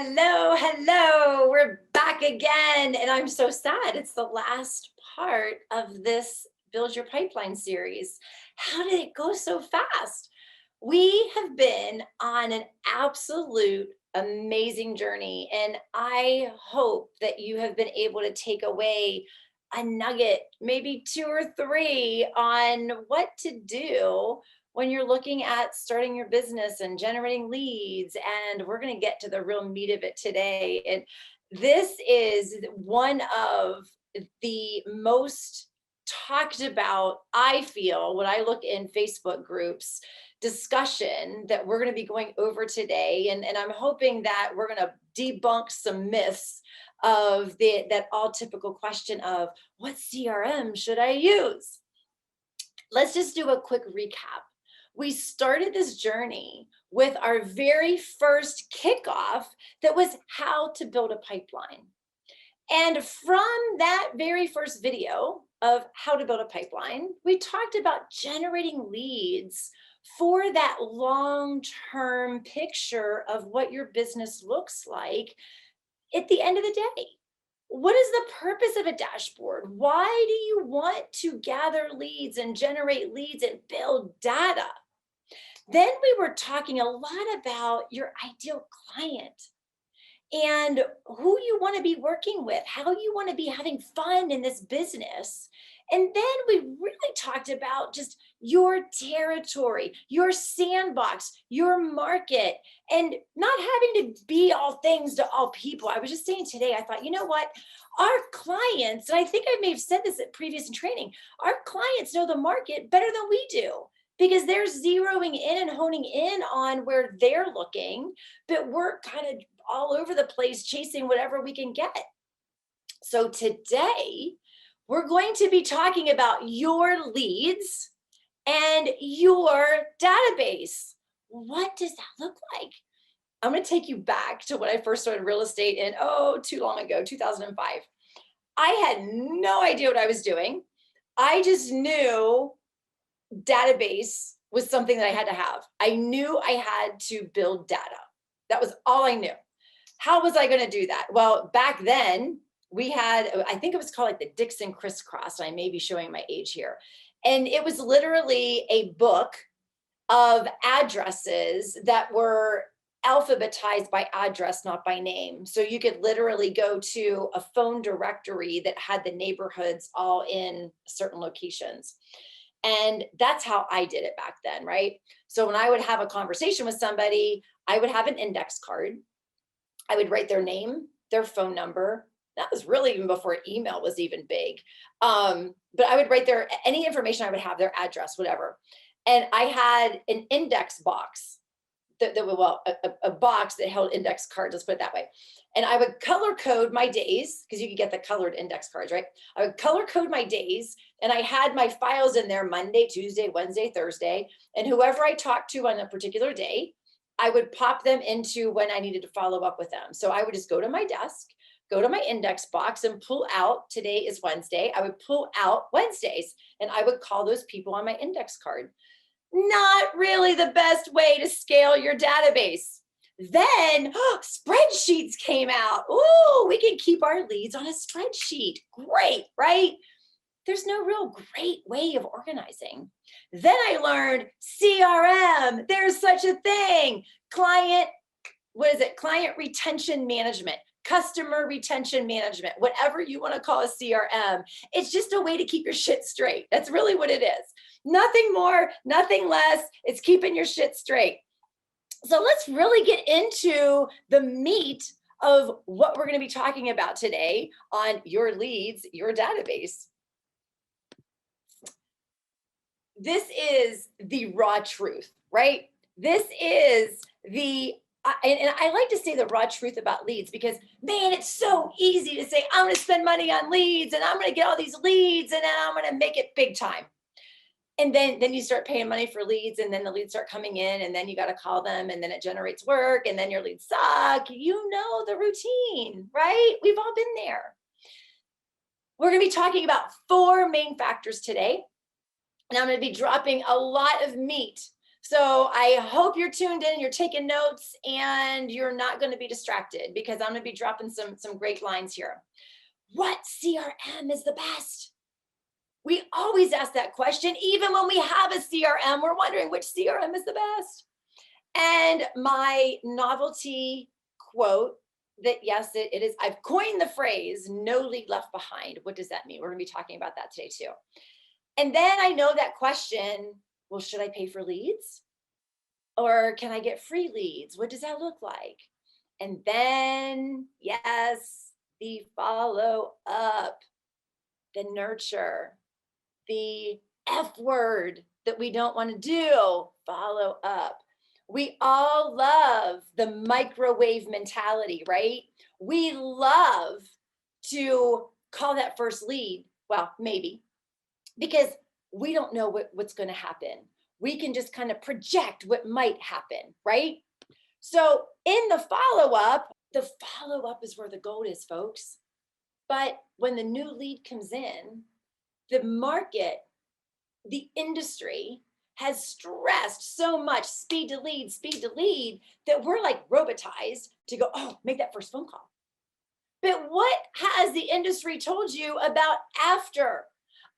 Hello, hello. We're back again. And I'm so sad. It's the last part of this Build Your Pipeline series. How did it go so fast? We have been on an absolute amazing journey. And I hope that you have been able to take away a nugget, maybe two or three, on what to do when you're looking at starting your business and generating leads. And we're going to get to the real meat of it today. And this is one of the most talked about, I feel, when I look in Facebook groups, discussion that we're going to be going over today. And I'm hoping that we're going to debunk some myths of that all typical question of what CRM should I use? Let's just do a quick recap. We started this journey with our very first kickoff that was how to build a pipeline. And from that very first video of how to build a pipeline, we talked about generating leads for that long-term picture of what your business looks like at the end of the day. What is the purpose of a dashboard? Why do you want to gather leads and generate leads and build data? Then we were talking a lot about your ideal client and who you want to be working with, how you want to be having fun in this business. And then we really talked about just your territory, your sandbox, your market, and not having to be all things to all people. I was just saying today, I thought, you know what? Our clients, and I think I may have said this at previous training, our clients know the market better than we do because they're zeroing in and honing in on where they're looking, but we're kind of all over the place chasing whatever we can get. So today, we're going to be talking about your leads and your database. What does that look like? I'm going to take you back to when I first started real estate in, too long ago, 2005. I had no idea what I was doing. I just knew database was something that I had to have. I knew I had to build data. That was all I knew. How was I going to do that? Well, back then we had, I think it was called like the Dixon Crisscross. I may be showing my age here. And it was literally a book of addresses that were alphabetized by address, not by name. So you could literally go to a phone directory that had the neighborhoods all in certain locations. And that's how I did it back then, right? So when I would have a conversation with somebody, I would have an index card. I would write their name, their phone number. That was really even before email was even big. But I would write any information I would have, their address, whatever. And I had an index box, a box that held index cards, let's put it that way. And I would color code my days, because you could get the colored index cards, right? I would color code my days, and I had my files in there Monday, Tuesday, Wednesday, Thursday, and whoever I talked to on a particular day, I would pop them into when I needed to follow up with them. So I would just go to my desk, go to my index box and pull out, today is Wednesday, I would pull out Wednesdays and I would call those people on my index card. Not really the best way to scale your database. Then spreadsheets came out. Ooh, we can keep our leads on a spreadsheet. Great, right? There's no real great way of organizing. Then I learned CRM. There's such a thing. Client retention management, customer retention management, whatever you want to call a CRM. It's just a way to keep your shit straight. That's really what it is. Nothing more, nothing less. It's keeping your shit straight. So let's really get into the meat of what we're going to be talking about today on your leads, your database. This is the raw truth, right? This is and I like to say the raw truth about leads because, man, it's so easy to say, I'm going to spend money on leads and I'm going to get all these leads and then I'm going to make it big time. And then you start paying money for leads and then the leads start coming in and then you got to call them and then it generates work and then your leads suck. You know the routine, right? We've all been there. We're going to be talking about 4 main factors today. And I'm going to be dropping a lot of meat So I hope you're tuned in, you're taking notes, and you're not going to be distracted because I'm going to be dropping some great lines here. What CRM is the best? We always ask that question. Even when we have a CRM, we're wondering which CRM is the best. And my novelty quote that yes, it is, I've coined the phrase no lead left behind. What does that mean? We're going to be talking about that today too. And then I know that question, well, should I pay for leads? Or can I get free leads? What does that look like? And then, yes, the follow up, the nurture, the F word that we don't want to do, follow up. We all love the microwave mentality, right? We love to call that first lead. Well, maybe because we don't know what's going to happen. We can just kind of project what might happen, right? So in the follow up is where the gold is, folks. But when the new lead comes in, the market, the industry has stressed so much speed to lead that we're like robotized to go, oh, make that first phone call. But what has the industry told you about after?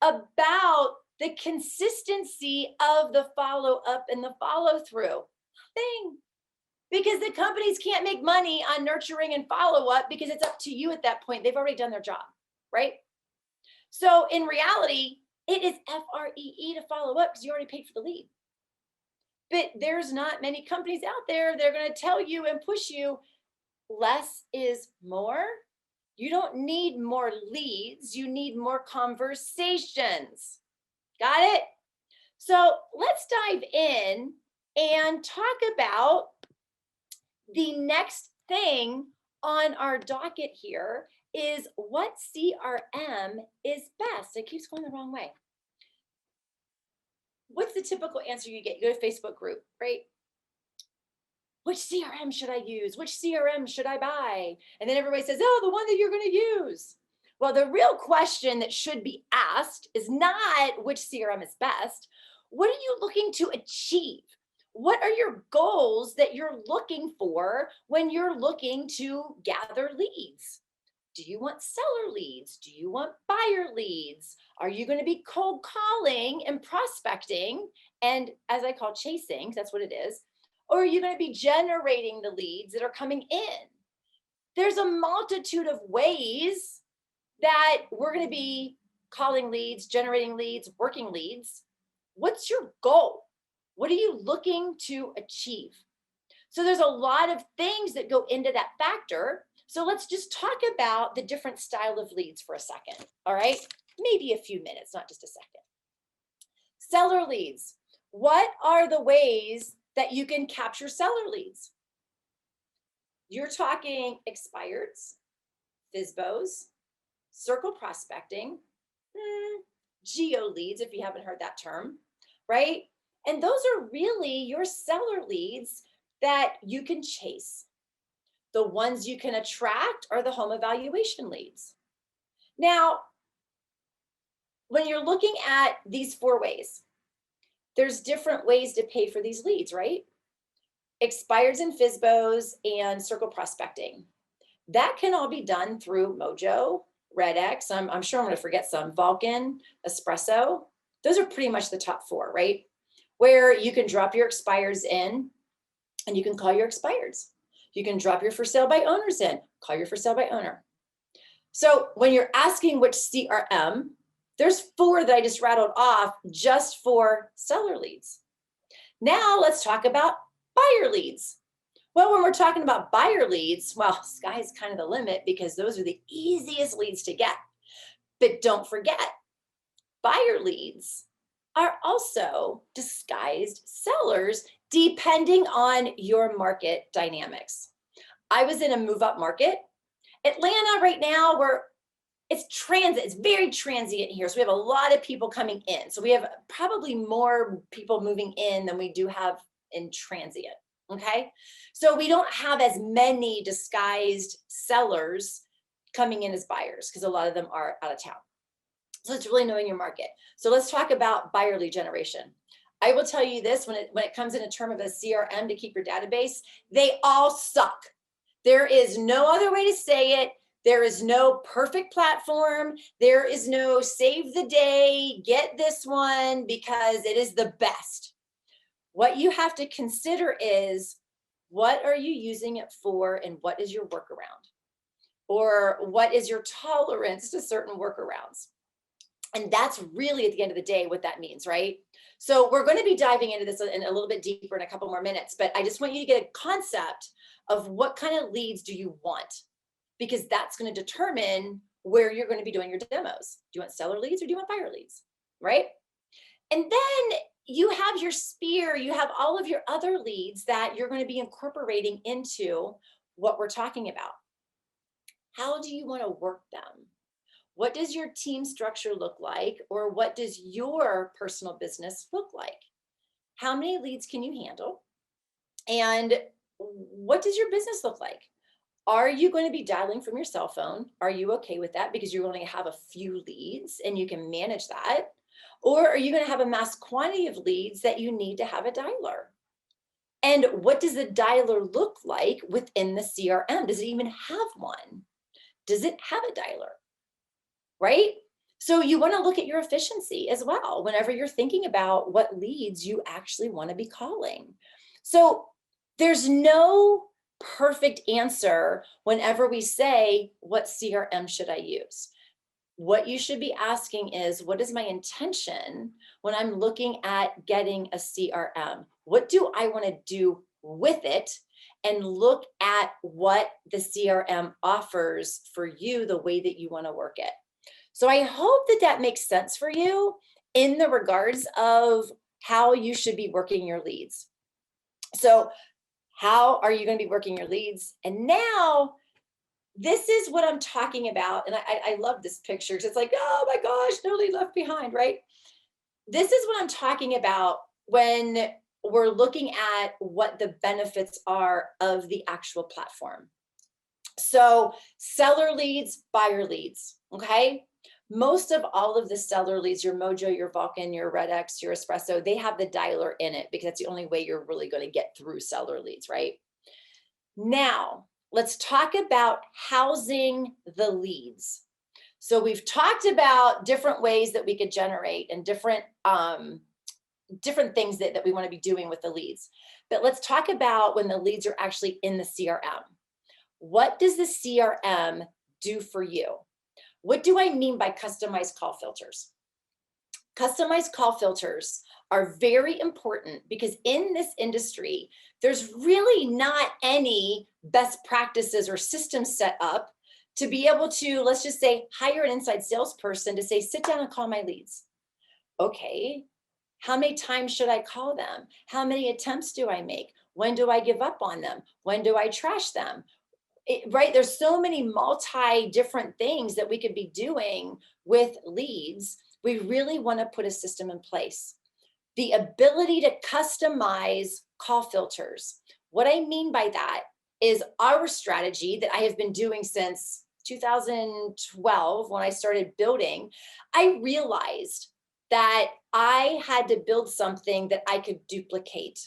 About the consistency of the follow up and the follow through? Nothing. Because the companies can't make money on nurturing and follow up because it's up to you at that point. They've already done their job, right? So in reality, it is FREE to follow up because you already paid for the lead. But there's not many companies out there. They're going to tell you and push you less is more. You don't need more leads. You need more conversations. Got it? So let's dive in and talk about the next thing on our docket here is what CRM is best. It keeps going the wrong way. What's the typical answer you get? You go to Facebook group, right? Which CRM should I use? Which CRM should I buy? And then everybody says, oh, the one that you're going to use. Well, the real question that should be asked is not which CRM is best. What are you looking to achieve? What are your goals that you're looking for when you're looking to gather leads? Do you want seller leads? Do you want buyer leads? Are you going to be cold calling and prospecting? And as I call chasing, that's what it is. Or are you going to be generating the leads that are coming in? There's a multitude of ways that we're going to be calling leads, generating leads, working leads. What's your goal? What are you looking to achieve? So there's a lot of things that go into that factor. So let's just talk about the different style of leads for a second. All right, maybe a few minutes, not just a second. Seller leads. What are the ways that you can capture seller leads? You're talking expireds, FSBOs, circle prospecting, geo leads, if you haven't heard that term, right? And those are really your seller leads that you can chase. The ones you can attract are the home evaluation leads. Now, when you're looking at these 4 ways, there's different ways to pay for these leads, right? Expireds and FSBOs and circle prospecting. That can all be done through Mojo, RedX. I'm sure I'm going to forget some. Vulcan, Espresso. Those are pretty much the top 4, right? Where you can drop your expireds in and you can call your expireds. You can drop your for sale by owners in, call your for sale by owner. So when you're asking which CRM, there's 4 that I just rattled off just for seller leads. Now let's talk about buyer leads. Well, when we're talking about buyer leads, well, sky's kind of the limit because those are the easiest leads to get. But don't forget, buyer leads are also disguised sellers depending on your market dynamics. I was in a move up market. Atlanta right now, it's transit, it's very transient here. So we have a lot of people coming in. So we have probably more people moving in than we do have in transient. Okay. So we don't have as many disguised sellers coming in as buyers because a lot of them are out of town. So it's really knowing your market. So let's talk about buyer lead generation. I will tell you this, when it comes in a term of a CRM to keep your database, they all suck. There is no other way to say it. There is no perfect platform. There is no save the day, get this one because it is the best. What you have to consider is, what are you using it for and what is your workaround? Or what is your tolerance to certain workarounds? And that's really, at the end of the day, what that means, right? So we're going to be diving into this in a little bit deeper in a couple more minutes, but I just want you to get a concept of what kind of leads do you want, because that's going to determine where you're going to be doing your demos. Do you want seller leads or do you want buyer leads, right? And then you have your spear, you have all of your other leads that you're going to be incorporating into what we're talking about. How do you want to work them? What does your team structure look like? Or what does your personal business look like? How many leads can you handle? And what does your business look like? Are you going to be dialing from your cell phone? Are you okay with that because you're going to have a few leads and you can manage that? Or are you going to have a mass quantity of leads that you need to have a dialer? And what does the dialer look like within the CRM? Does it even have one? Does it have a dialer? Right? So you want to look at your efficiency as well whenever you're thinking about what leads you actually want to be calling. So there's no perfect answer whenever we say, what CRM should I use? What you should be asking is, what is my intention when I'm looking at getting a CRM? What do I want to do with it? And look at what the CRM offers for you, the way that you want to work it. So I hope that that makes sense for you in the regards of how you should be working your leads. So how are you going to be working your leads? And now this is what I'm talking about. And I love this picture because it's like, oh my gosh, no lead left behind, right? This is what I'm talking about when we're looking at what the benefits are of the actual platform. So seller leads, buyer leads, okay? Most of all of the seller leads, your Mojo, your Vulcan, your RedX, your Espresso, they have the dialer in it because that's the only way you're really going to get through seller leads, right? Now, let's talk about housing the leads. So we've talked about different ways that we could generate and different things that we want to be doing with the leads. But let's talk about when the leads are actually in the CRM. What does the CRM do for you? What do I mean by customized call filters? Customized call filters are very important because in this industry, there's really not any best practices or systems set up to be able to, let's just say, hire an inside salesperson to say, sit down and call my leads. Okay, how many times should I call them? How many attempts do I make? When do I give up on them? When do I trash them? Right? There's so many different things that we could be doing with leads. We really want to put a system in place. The ability to customize call filters. What I mean by that is our strategy that I have been doing since 2012 when I started building. I realized that I had to build something that I could duplicate.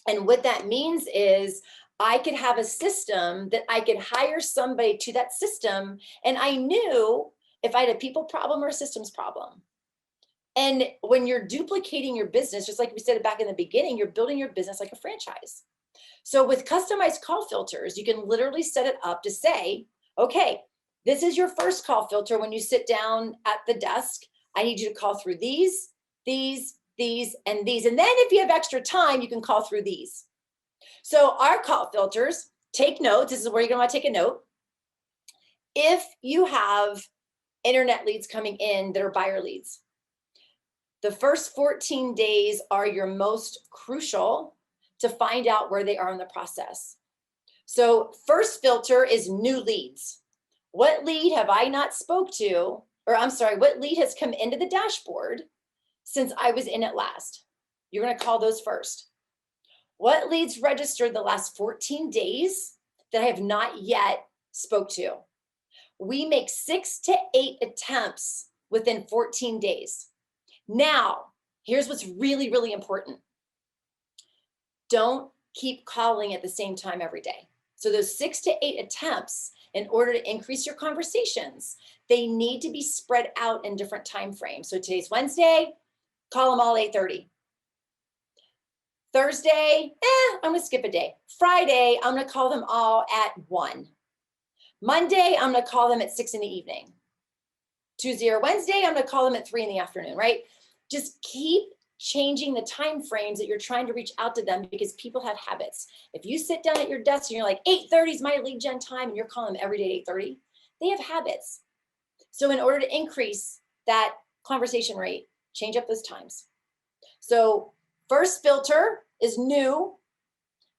And what that means is I could have a system that I could hire somebody to that system. And I knew if I had a people problem or a systems problem. And when you're duplicating your business, just like we said back in the beginning, you're building your business like a franchise. So with customized call filters, you can literally set it up to say, okay, this is your first call filter when you sit down at the desk. I need you to call through these, and these. And then if you have extra time, you can call through these. So our call filters, take notes. This is where you're going to want to take a note. If you have internet leads coming in that are buyer leads, the first 14 days are your most crucial to find out where they are in the process. So first filter is new leads. What lead have I not spoke to, or I'm sorry, what lead has come into the dashboard since I was in it last? You're going to call those first. What leads registered the last 14 days that I have not yet spoke to? We make 6 to 8 attempts within 14 days. Now, Here's what's really, really important. Don't keep calling at the same time every day. So those 6 to 8 attempts, in order to increase your conversations, they need to be spread out in different time frames. So today's Wednesday, call them all 8:30. Thursday, I'm gonna skip a day. Friday, I'm gonna call them all at 1. Monday, I'm gonna call them at 6 in the evening. Tuesday or Wednesday, I'm gonna call them at 3 in the afternoon, right? Just keep changing the time frames that you're trying to reach out to them, because people have habits. If you sit down at your desk and you're like, 8:30 is my lead gen time, and you're calling them every day at 8:30, they have habits. So in order to increase that conversation rate, change up those times. So first filter is new.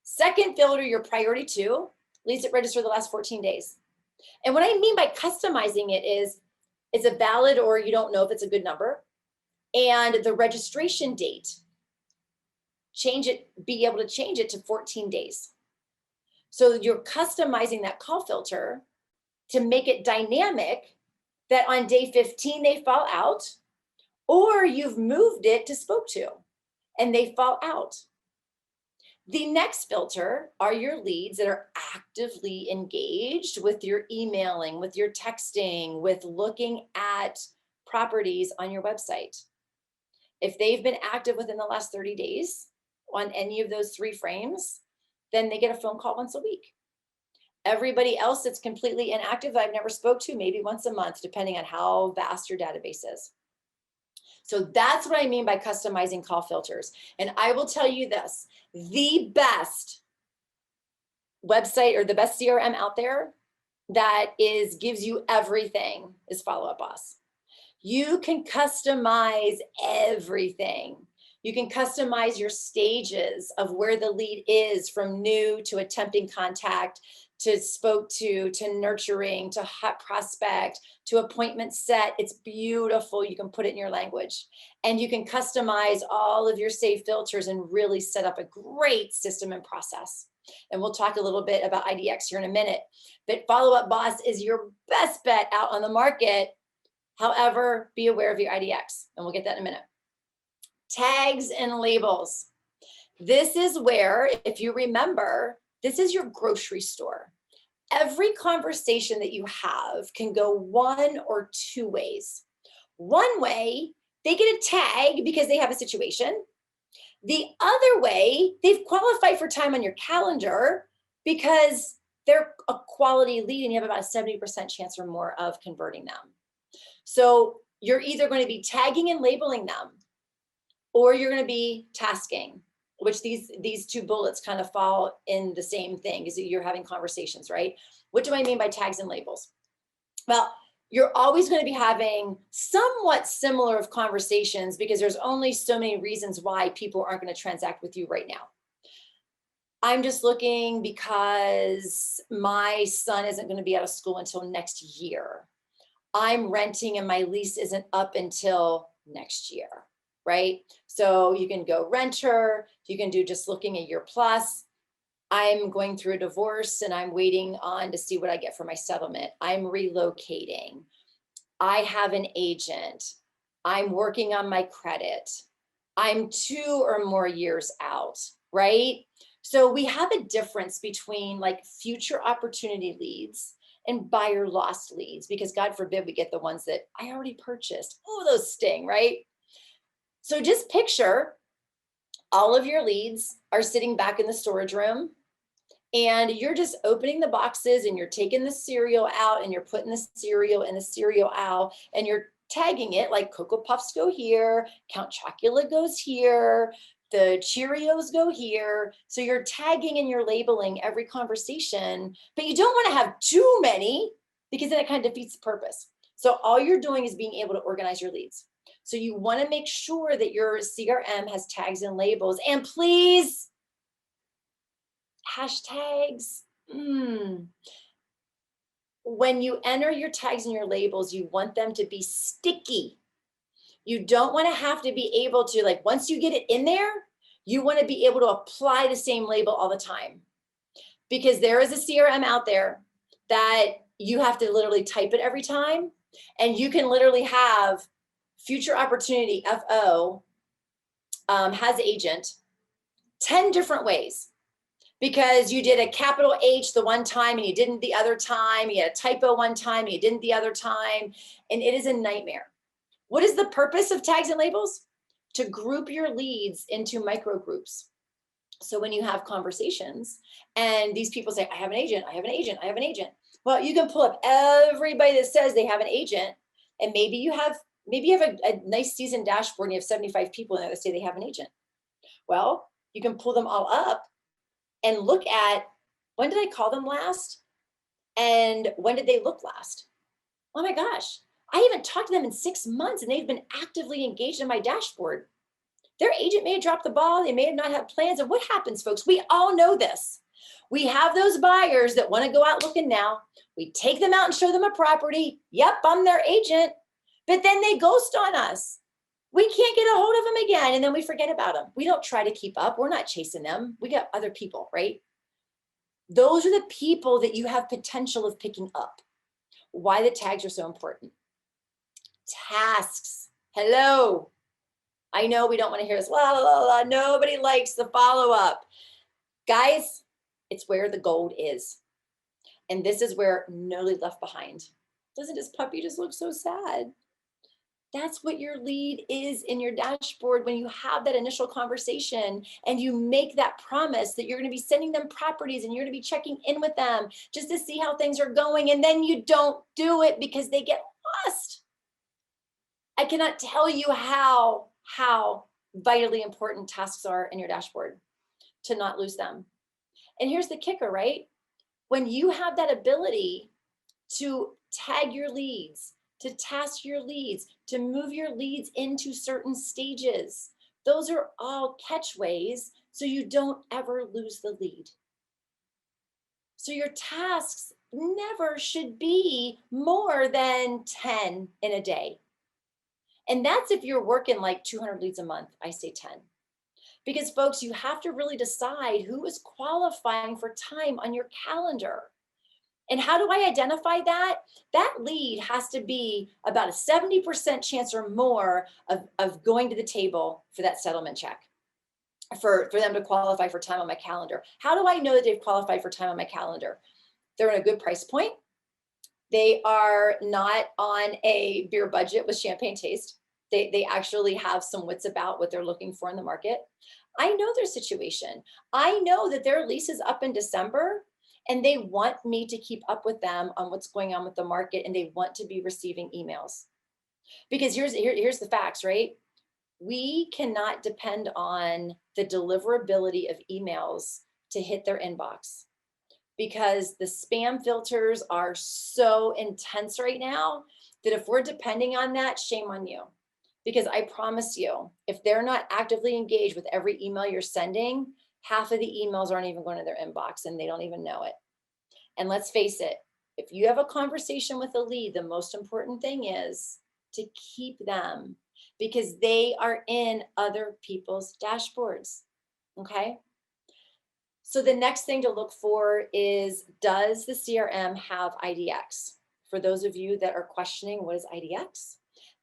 Second filter, your priority 2, leads that register the last 14 days. And what I mean by customizing it is, it's a valid or you don't know if it's a good number. And the registration date, be able to change it to 14 days. So you're customizing that call filter to make it dynamic, that on day 15 they fall out, or you've moved it to spoke to and they fall out. The next filter are your leads that are actively engaged with your emailing, with your texting, with looking at properties on your website. If they've been active within the last 30 days on any of those 3 frames, then they get a phone call once a week. Everybody else that's completely inactive, I've never spoke to, maybe once a month, depending on how vast your database is. So that's what I mean by customizing call filters. And I will tell you this, the best website or the best CRM out there that gives you everything is Follow Up Boss. You can customize everything. You can customize your stages of where the lead is, from new to attempting contact, to spoke to nurturing, to hot prospect, to appointment set. It's beautiful. You can put it in your language, and you can customize all of your saved filters and really set up a great system and process. And we'll talk a little bit about IDX here in a minute, but Follow Up Boss is your best bet out on the market. However, be aware of your IDX, and we'll get that in a minute. Tags and labels. This is where, if you remember, this is your grocery store. Every conversation that you have can go 1 or 2 ways. One way, they get a tag because they have a situation. The other way, they've qualified for time on your calendar because they're a quality lead and you have about a 70% chance or more of converting them. So you're either going to be tagging and labeling them, or you're going to be tasking, which these 2 bullets kind of fall in the same thing, is that you're having conversations, right? What do I mean by tags and labels? Well, you're always going to be having somewhat similar of conversations, because there's only so many reasons why people aren't going to transact with you right now. I'm just looking because my son isn't going to be out of school until next year. I'm renting and my lease isn't up until next year, right? So you can go renter, you can do just looking a year plus. I'm going through a divorce and I'm waiting on to see what I get for my settlement. I'm relocating. I have an agent. I'm working on my credit. I'm 2 or more years out, right? So we have a difference between like future opportunity leads and buyer lost leads, because God forbid we get the ones that I already purchased. Oh, those sting, right? So just picture all of your leads are sitting back in the storage room, and you're just opening the boxes and you're taking the cereal out and you're putting the cereal in the cereal aisle, and you're tagging it, like Cocoa Puffs go here, Count Chocula goes here, the Cheerios go here. So you're tagging and you're labeling every conversation, but you don't want to have too many, because then it kind of defeats the purpose. So all you're doing is being able to organize your leads. So you want to make sure that your CRM has tags and labels, and please, hashtags. When you enter your tags and your labels, you want them to be sticky. You don't want to have to be able to, like, once you get it in there, you want to be able to apply the same label all the time, because there is a CRM out there that you have to literally type it every time, and you can literally have future opportunity FO has agent 10 different ways because you did a capital H the one time and you didn't the other time. You had a typo one time and you didn't the other time. And it is a nightmare. What is the purpose of tags and labels? To group your leads into micro groups. So when you have conversations and these people say, I have an agent, I have an agent, I have an agent. Well, you can pull up everybody that says they have an agent, and maybe you have a nice seasoned dashboard and you have 75 people in there that say they have an agent. Well, you can pull them all up and look at, when did I call them last? And when did they look last? Oh my gosh, I haven't talked to them in 6 months and they've been actively engaged in my dashboard. Their agent may have dropped the ball. They may have not had plans. And what happens, folks? We all know this. We have those buyers that want to go out looking now. We take them out and show them a property. Yep, I'm their agent. But then they ghost on us. We can't get a hold of them again. And then we forget about them. We don't try to keep up. We're not chasing them. We got other people, right? Those are the people that you have potential of picking up. Why the tags are so important. Tasks. Hello. I know we don't want to hear this. La, la, la, la. Nobody likes the follow-up. Guys, it's where the gold is. And this is where nobody left behind. Doesn't this puppy just look so sad? That's what your lead is in your dashboard when you have that initial conversation and you make that promise that you're going to be sending them properties and you're going to be checking in with them just to see how things are going. And then you don't do it because they get lost. I cannot tell you how vitally important tasks are in your dashboard to not lose them. And here's the kicker, right? When you have that ability to tag your leads, to task your leads, to move your leads into certain stages, those are all catchways so you don't ever lose the lead. So your tasks never should be more than 10 in a day. And that's if you're working like 200 leads a month, I say 10. Because folks, you have to really decide who is qualifying for time on your calendar. And how do I identify that? That lead has to be about a 70% chance or more of going to the table for that settlement check, for them to qualify for time on my calendar. How do I know that they've qualified for time on my calendar? They're in a good price point. They are not on a beer budget with champagne taste. They actually have some wits about what they're looking for in the market. I know their situation. I know that their lease is up in December and they want me to keep up with them on what's going on with the market, and they want to be receiving emails. Because here's the facts, right? We cannot depend on the deliverability of emails to hit their inbox, because the spam filters are so intense right now that if we're depending on that, shame on you. Because I promise you, if they're not actively engaged with every email you're sending, half of the emails aren't even going to their inbox and they don't even know it. And let's face it, if you have a conversation with a lead, the most important thing is to keep them, because they are in other people's dashboards, okay? So the next thing to look for is, does the CRM have IDX? For those of you that are questioning, what is IDX?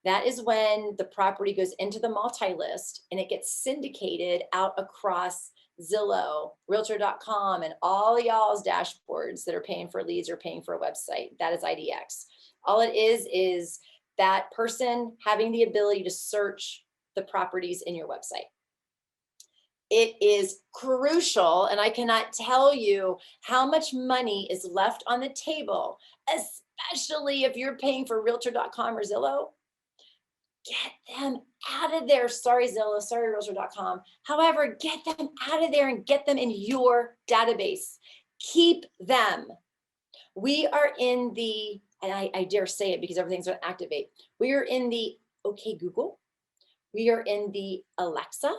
That is when the property goes into the multi-list and it gets syndicated out across Zillow, Realtor.com, and all y'all's dashboards that are paying for leads or paying for a website. That is IDX. All it is that person having the ability to search the properties in your website. It is crucial, and I cannot tell you how much money is left on the table, especially if you're paying for Realtor.com or Zillow. Get them out of there. Sorry, Zillow, sorry, Realtor.com. However, get them out of there and get them in your database. Keep them. We are in the, and I dare say it because everything's going to activate. We are in the OK Google. We are in the Alexa.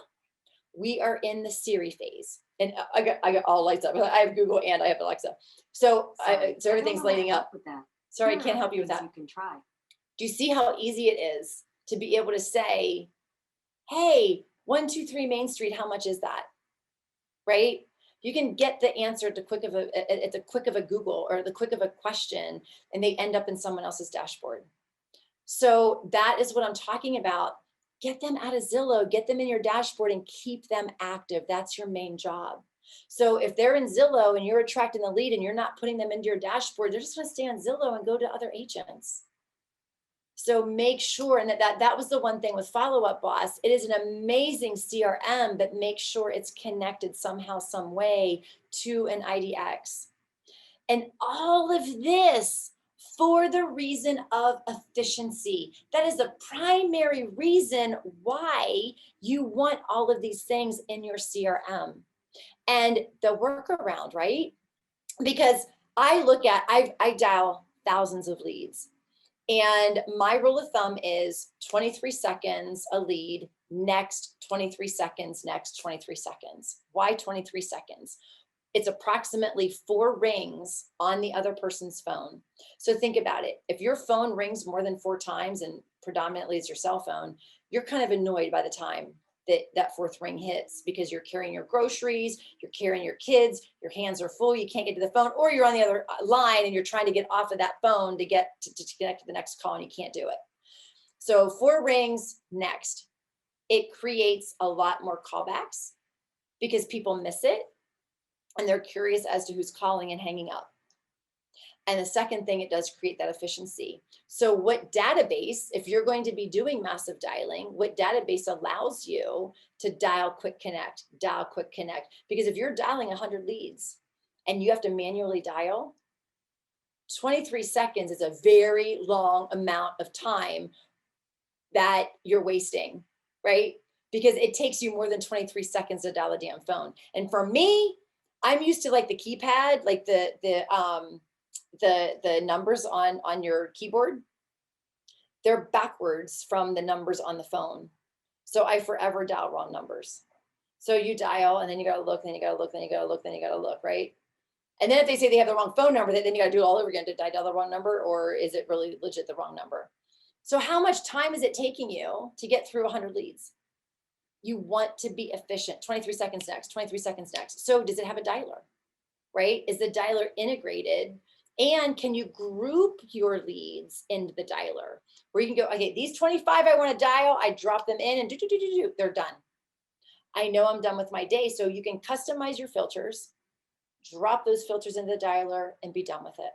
We are in the Siri phase. And I got all lights up. I have Google and I have Alexa. So, so everything's lighting up. With that. Sorry, I can't help you with that. You can try. Do you see how easy it is to be able to say, hey, 123 Main Street, how much is that? Right? You can get the answer at the click of a Google or the click of a question, and they end up in someone else's dashboard. So that is what I'm talking about. Get them out of Zillow, get them in your dashboard and keep them active. That's your main job. So if they're in Zillow and you're attracting the lead and you're not putting them into your dashboard, they're just going to stay on Zillow and go to other agents. So make sure, and that was the one thing with Follow Up Boss. It is an amazing CRM, but make sure it's connected somehow, some way to an IDX. And all of this for the reason of efficiency. That is the primary reason why you want all of these things in your CRM. And the workaround, right? Because I dial thousands of leads. And my rule of thumb is 23 seconds a lead, next 23 seconds, next 23 seconds. Why 23 seconds? It's approximately 4 rings on the other person's phone. So think about it. If your phone rings more than 4 times, and predominantly it's your cell phone, you're kind of annoyed by the time that 4th ring hits, because you're carrying your groceries, you're carrying your kids, your hands are full, you can't get to the phone, or you're on the other line and you're trying to get off of that phone to get to connect to the next call and you can't do it. So 4 rings, next. It creates a lot more callbacks because people miss it and they're curious as to who's calling and hanging up. And the second thing, it does create that efficiency. So what database, if you're going to be doing massive dialing, what database allows you to dial quick connect? Because if you're dialing 100 leads and you have to manually dial, 23 seconds is a very long amount of time that you're wasting, right? Because it takes you more than 23 seconds to dial a damn phone. And for me, I'm used to like the keypad, like the numbers on your keyboard. They're backwards from the numbers on the phone. So I forever dial wrong numbers. So you dial and then you gotta look, then you gotta look, then you gotta look, then you gotta look, right? And then if they say they have the wrong phone number, then you gotta do it all over again. Did I dial the wrong number, or is it really legit the wrong number? So how much time is it taking you to get through 100 leads? You want to be efficient. 23 seconds next, 23 seconds next. So does it have a dialer, right? Is the dialer integrated? And can you group your leads into the dialer where you can go, okay, these 25 I want to dial, I drop them in and they're done. I know I'm done with my day. So you can customize your filters, drop those filters into the dialer and be done with it.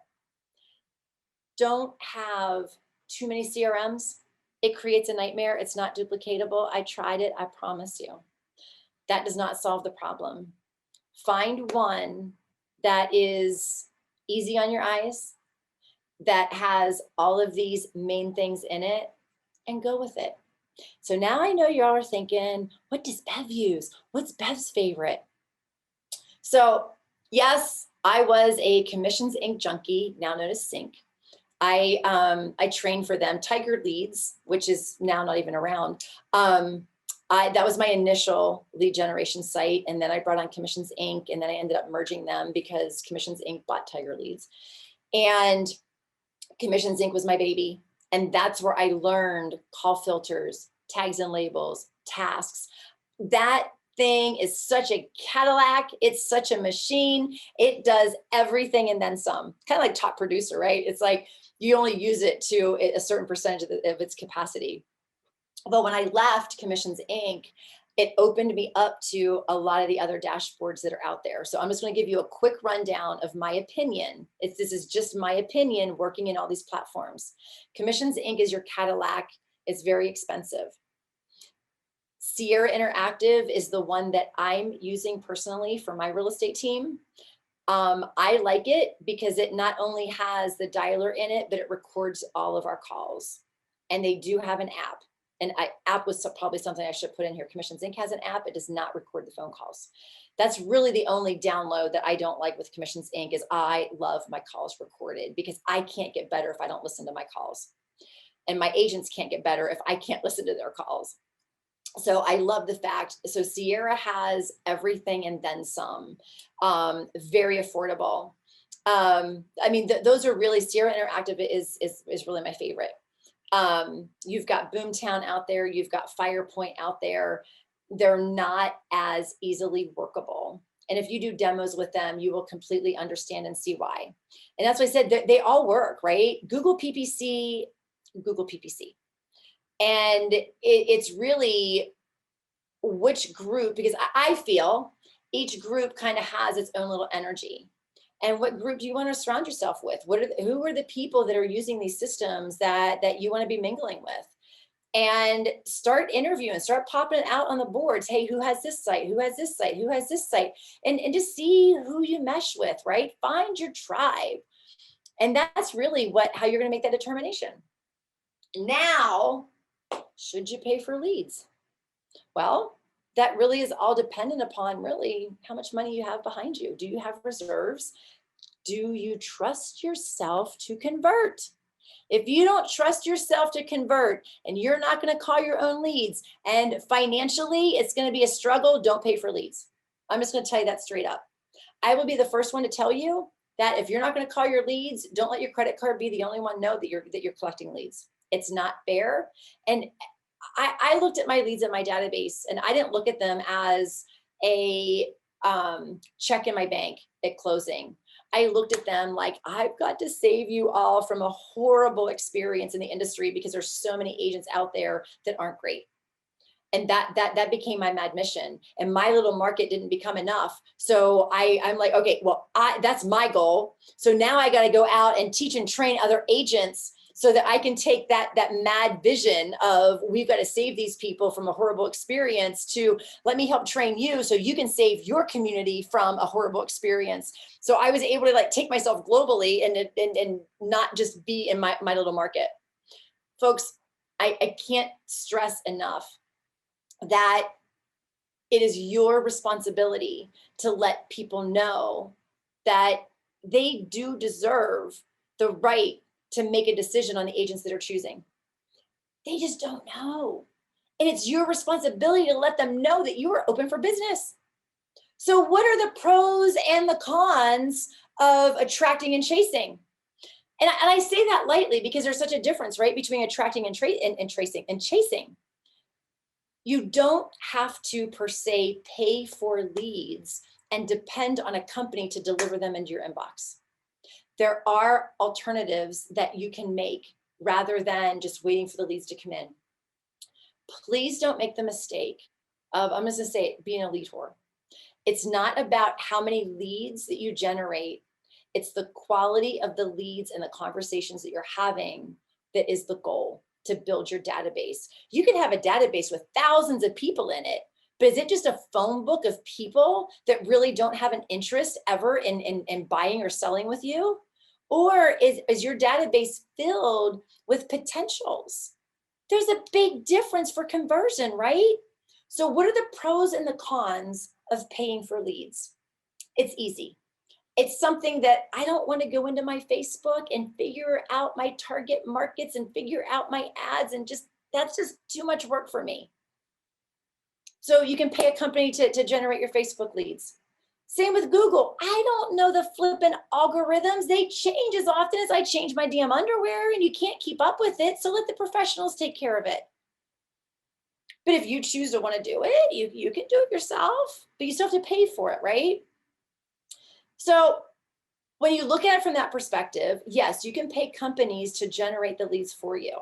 Don't have too many CRMs. It creates a nightmare. It's not duplicatable. I tried it. I promise you. That does not solve the problem. Find one that is easy on your eyes, that has all of these main things in it, and go with it. So now I know y'all are thinking, what does Bev use? What's Bev's favorite? So yes, I was a Commissions Inc. junkie, now known as Sync. I trained for them. Tiger Leads, which is now not even around. That was my initial lead generation site. And then I brought on Commissions Inc. And then I ended up merging them because Commissions Inc. bought Tiger Leads. And Commissions Inc. was my baby. And that's where I learned call filters, tags and labels, tasks. That thing is such a Cadillac. It's such a machine. It does everything and then some. Kind of like Top Producer, right? It's like you only use it to a certain percentage of its capacity. But when I left Commissions Inc., it opened me up to a lot of the other dashboards that are out there. So I'm just going to give you a quick rundown of my opinion. This is just my opinion working in all these platforms. Commissions Inc. is your Cadillac. It's very expensive. Sierra Interactive is the one that I'm using personally for my real estate team. I like it because it not only has the dialer in it, but it records all of our calls. And they do have an app. And app was probably something I should put in here. Commissions Inc. has an app. It does not record the phone calls. That's really the only download that I don't like with Commissions Inc. is I love my calls recorded because I can't get better if I don't listen to my calls. And my agents can't get better if I can't listen to their calls. So I love the fact, so Sierra has everything and then some, very affordable. I mean, those are really, Sierra Interactive is really my favorite. You've got Boomtown out there, you've got Firepoint out there. They're not as easily workable. And if you do demos with them, you will completely understand and see why. And that's why I said they all work, right? Google PPC. And it's really which group, because I feel each group kind of has its own little energy. And what group do you want to surround yourself with? Who are the people that are using these systems that you want to be mingling with? And start interviewing, start popping it out on the boards. Hey, who has this site? Who has this site? Who has this site? And just see who you mesh with, right? Find your tribe. And that's really how you're going to make that determination. Now, should you pay for leads? Well, that really is all dependent upon really how much money you have behind you. Do you have reserves? Do you trust yourself to convert? If you don't trust yourself to convert and you're not going to call your own leads and financially it's going to be a struggle, don't pay for leads. I'm just going to tell you that straight up. I will be the first one to tell you that if you're not going to call your leads, don't let your credit card be the only one know that you're collecting leads. It's not fair. And I looked at my leads in my database and I didn't look at them as a check in my bank at closing. I looked at them like, I've got to save you all from a horrible experience in the industry because there's so many agents out there that aren't great. And that became my mad mission. And my little market didn't become enough. So I'm like, okay, well, that's my goal. So now I got to go out and teach and train other agents so that I can take that mad vision of we've got to save these people from a horrible experience to let me help train you so you can save your community from a horrible experience. So I was able to like take myself globally and not just be in my little market. Folks, I can't stress enough that it is your responsibility to let people know that they do deserve the right to make a decision on the agents that are choosing. They just don't know. And it's your responsibility to let them know that you are open for business. So what are the pros and the cons of attracting and chasing? And I say that lightly because there's such a difference, right, between attracting and chasing. You don't have to per se pay for leads and depend on a company to deliver them into your inbox. There are alternatives that you can make rather than just waiting for the leads to come in. Please don't make the mistake of, I'm just gonna say it, being a lead whore. It's not about how many leads that you generate. It's the quality of the leads and the conversations that you're having that is the goal to build your database. You can have a database with thousands of people in it, but is it just a phone book of people that really don't have an interest ever in buying or selling with you? Or is your database filled with potentials? There's a big difference for conversion, right? So what are the pros and the cons of paying for leads? It's easy. It's something that I don't want to go into my Facebook and figure out my target markets and figure out my ads and that's just too much work for me. So you can pay a company to generate your Facebook leads. Same with Google. I don't know the flipping algorithms. They change as often as I change my damn underwear and you can't keep up with it. So let the professionals take care of it. But if you choose to want to do it, you can do it yourself, but you still have to pay for it, right? So when you look at it from that perspective, yes, you can pay companies to generate the leads for you.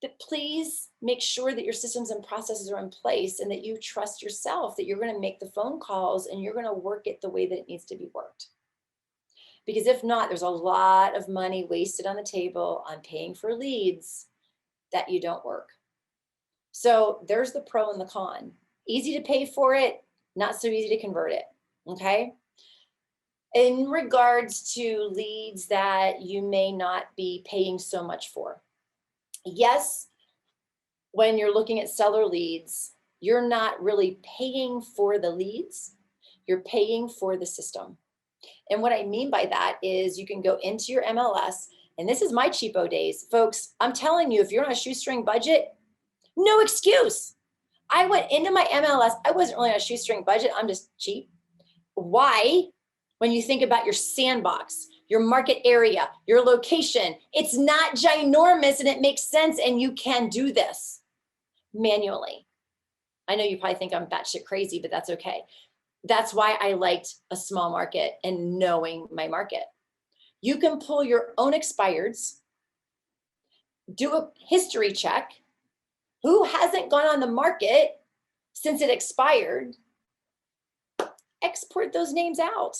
But please make sure that your systems and processes are in place and that you trust yourself that you're going to make the phone calls and you're going to work it the way that it needs to be worked. Because if not, there's a lot of money wasted on the table on paying for leads that you don't work. So there's the pro and the con. Easy to pay for it, not so easy to convert it, okay? In regards to leads that you may not be paying so much for. Yes, when you're looking at seller leads, you're not really paying for the leads, you're paying for the system. And what I mean by that is you can go into your MLS, and this is my cheapo days. Folks, I'm telling you, if you're on a shoestring budget, no excuse. I went into my MLS, I wasn't really on a shoestring budget, I'm just cheap. Why? When you think about your sandbox, your market area, your location, it's not ginormous and it makes sense and you can do this manually. I know you probably think I'm batshit crazy, but that's okay. That's why I liked a small market and knowing my market. You can pull your own expireds, do a history check, Who hasn't gone on the market since it expired? Export those names out.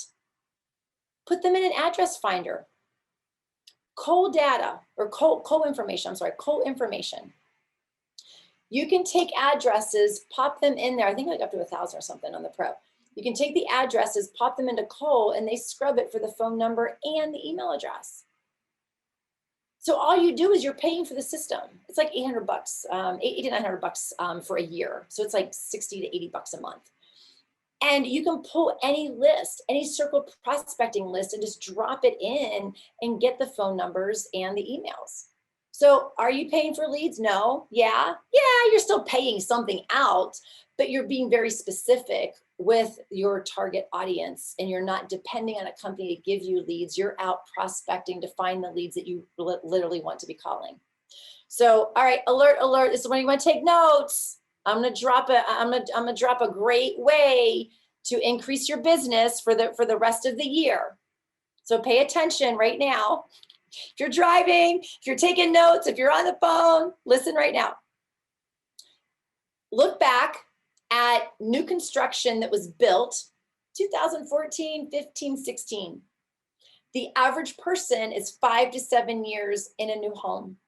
Put them in an address finder. Cold data or cold information, I'm sorry, cold information. You can take addresses, pop them in there. I think like up to 1,000 or something on the Pro. You can take the addresses, pop them into Cole, and they scrub it for the phone number and the email address. So all you do is you're paying for the system. It's like 800 bucks, 80 to 900 bucks for a year. So it's like 60 to 80 bucks a month. And you can pull any list, any circle prospecting list, and just drop it in and get the phone numbers and the emails. So are you paying for leads? No. Yeah, you're still paying something out, but you're being very specific with your target audience, and you're not depending on a company to give you leads. You're out prospecting to find the leads that you literally want to be calling. So, all right, alert, alert. This is when you want to take notes. I'm gonna drop a great way to increase your business for the rest of the year. So pay attention right now. If you're driving, if you're taking notes, if you're on the phone, listen right now. Look back at new construction that was built 2014, 15, 16. The average person is 5 to 7 years in a new home,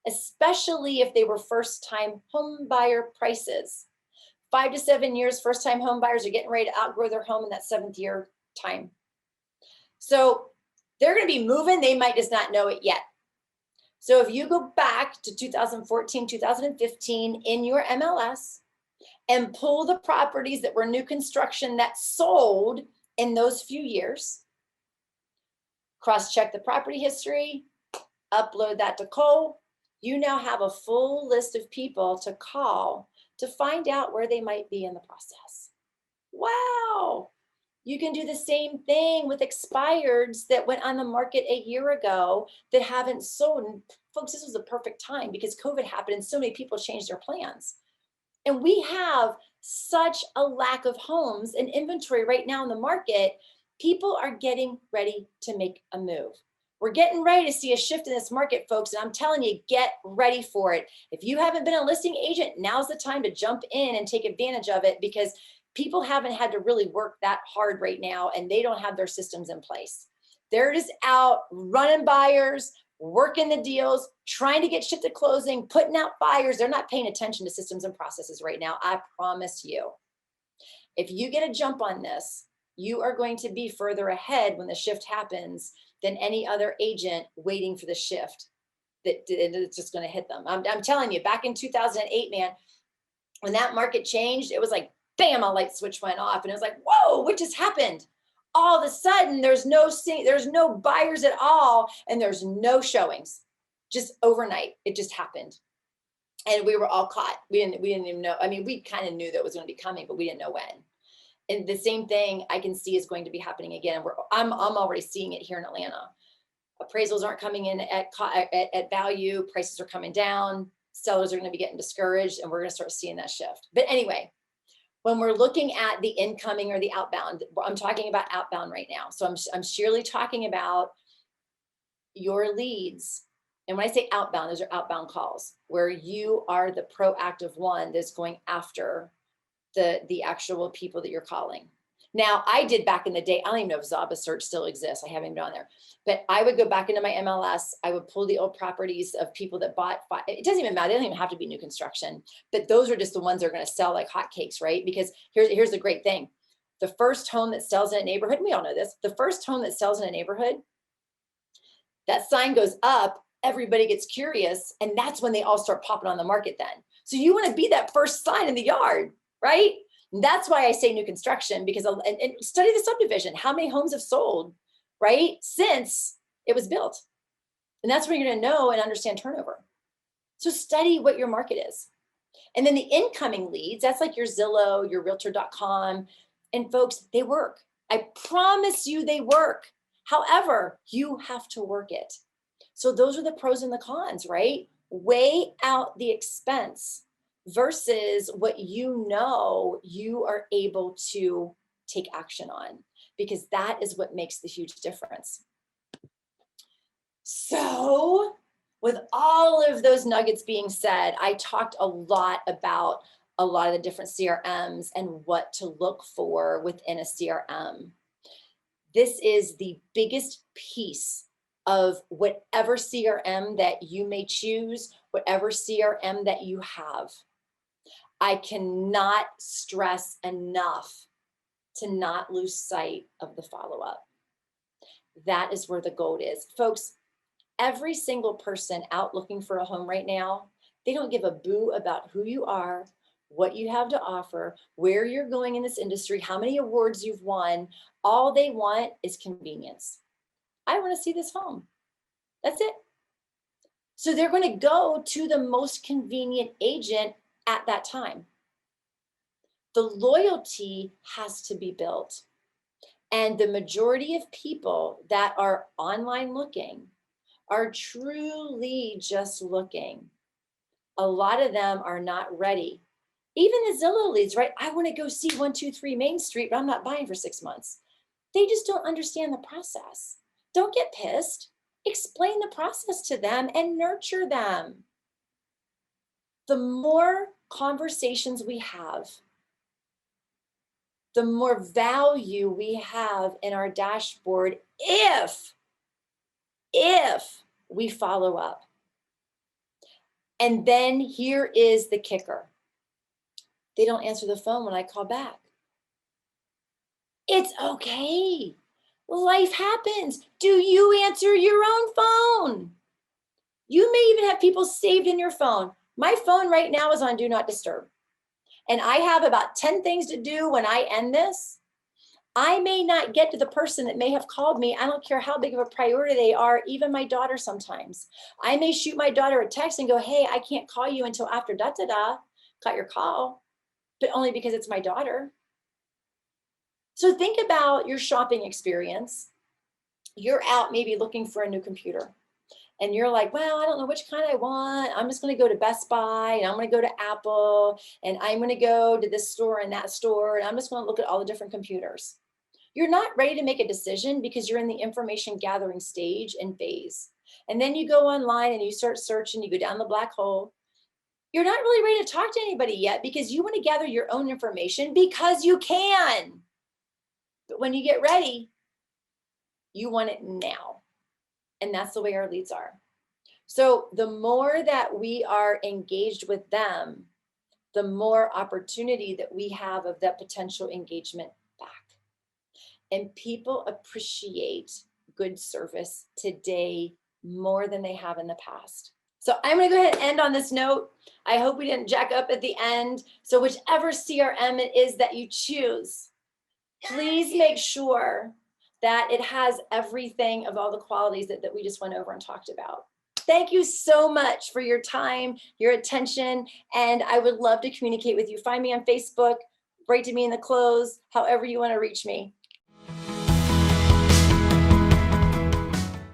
especially if they were first-time home buyer prices. 5 to 7 years, first-time home buyers are getting ready to outgrow their home in that 7th year time. So they're going to be moving. They might just not know it yet. So if you go back to 2014, 2015 in your MLS and pull the properties that were new construction that sold in those few years, cross-check the property history, upload that to Cole, you now have a full list of people to call to find out where they might be in the process. Wow. You can do the same thing with expireds that went on the market a year ago that haven't sold. And folks, this was the perfect time because COVID happened and so many people changed their plans. And we have such a lack of homes and inventory right now in the market. People are getting ready to make a move. We're getting ready to see a shift in this market, folks, and I'm telling you, get ready for it. If you haven't been a listing agent, now's the time to jump in and take advantage of it, because people haven't had to really work that hard right now, and they don't have their systems in place. They're just out running buyers, working the deals, trying to get shit to closing, putting out fires. They're not paying attention to systems and processes right now, I promise you. If you get a jump on this, you are going to be further ahead when the shift happens than any other agent waiting for the shift that it's just going to hit them. I'm telling you, back in 2008, man, when that market changed, it was like, bam, a light switch went off, and it was like, whoa, what just happened? All of a sudden, there's no buyers at all, and there's no showings. Just overnight, it just happened, and we were all caught. We didn't even know. I mean, we kind of knew that it was going to be coming, but we didn't know when. And the same thing I can see is going to be happening again. I'm already seeing it here in Atlanta. Appraisals aren't coming in at value. Prices are coming down. Sellers are going to be getting discouraged, and we're going to start seeing that shift. But anyway, when we're looking at the incoming or the outbound, I'm talking about outbound right now. So I'm surely talking about your leads. And when I say outbound, those are outbound calls where you are the proactive one that's going after the actual people that you're calling. Now, I did back in the day, I don't even know if Zaba Search still exists. I haven't been on there, but I would go back into my MLS. I would pull the old properties of people that bought. It doesn't even matter. They don't even have to be new construction, but those are just the ones that are going to sell like hotcakes, right? Because here's the great thing. The first home that sells in a neighborhood, we all know this, the first home that sells in a neighborhood, that sign goes up, everybody gets curious, and that's when they all start popping on the market then. So you want to be that first sign in the yard, right? And that's why I say new construction, because and study the subdivision. How many homes have sold, right, since it was built? And that's where you're going to know and understand turnover. So study what your market is. And then the incoming leads, that's like your Zillow, your Realtor.com. And folks, they work. I promise you they work. However, you have to work it. So those are the pros and the cons, right? Weigh out the expense versus what you know you are able to take action on, because that is what makes the huge difference. So with all of those nuggets being said, I talked a lot about a lot of the different CRMs and what to look for within a CRM. This is the biggest piece of whatever CRM that you may choose, whatever CRM that you have. I cannot stress enough to not lose sight of the follow-up. That is where the gold is. Folks, every single person out looking for a home right now, they don't give a boo about who you are, what you have to offer, where you're going in this industry, how many awards you've won. All they want is convenience. I want to see this home. That's it. So they're going to go to the most convenient agent at that time. The loyalty has to be built. And the majority of people that are online looking are truly just looking. A lot of them are not ready. Even the Zillow leads, right? I want to go see 123 Main Street, but I'm not buying for 6 months. They just don't understand the process. Don't get pissed. Explain the process to them and nurture them. The more conversations we have, the more value we have in our dashboard if we follow up. And then here is the kicker. They don't answer the phone when I call back. It's okay. Life happens. Do you answer your own phone? You may even have people saved in your phone. My phone right now is on Do Not Disturb. And I have about 10 things to do when I end this. I may not get to the person that may have called me. I don't care how big of a priority they are, even my daughter sometimes. I may shoot my daughter a text and go, hey, I can't call you until after da-da-da. Got your call, but only because it's my daughter. So think about your shopping experience. You're out maybe looking for a new computer. And you're like, well, I don't know which kind I want. I'm just going to go to Best Buy, and I'm going to go to Apple, and I'm going to go to this store and that store, and I'm just going to look at all the different computers. You're not ready to make a decision because you're in the information gathering stage and phase. And then you go online and you start searching, you go down the black hole. You're not really ready to talk to anybody yet because you want to gather your own information because you can. But when you get ready, you want it now. And that's the way our leads are. So the more that we are engaged with them, the more opportunity that we have of that potential engagement back. And people appreciate good service today more than they have in the past. So I'm going to go ahead and end on this note. I hope we didn't jack up at the end. So whichever CRM it is that you choose, please make sure that it has everything of all the qualities that we just went over and talked about. Thank you so much for your time, your attention, and I would love to communicate with you. Find me on Facebook, write to me in the close, however you want to reach me.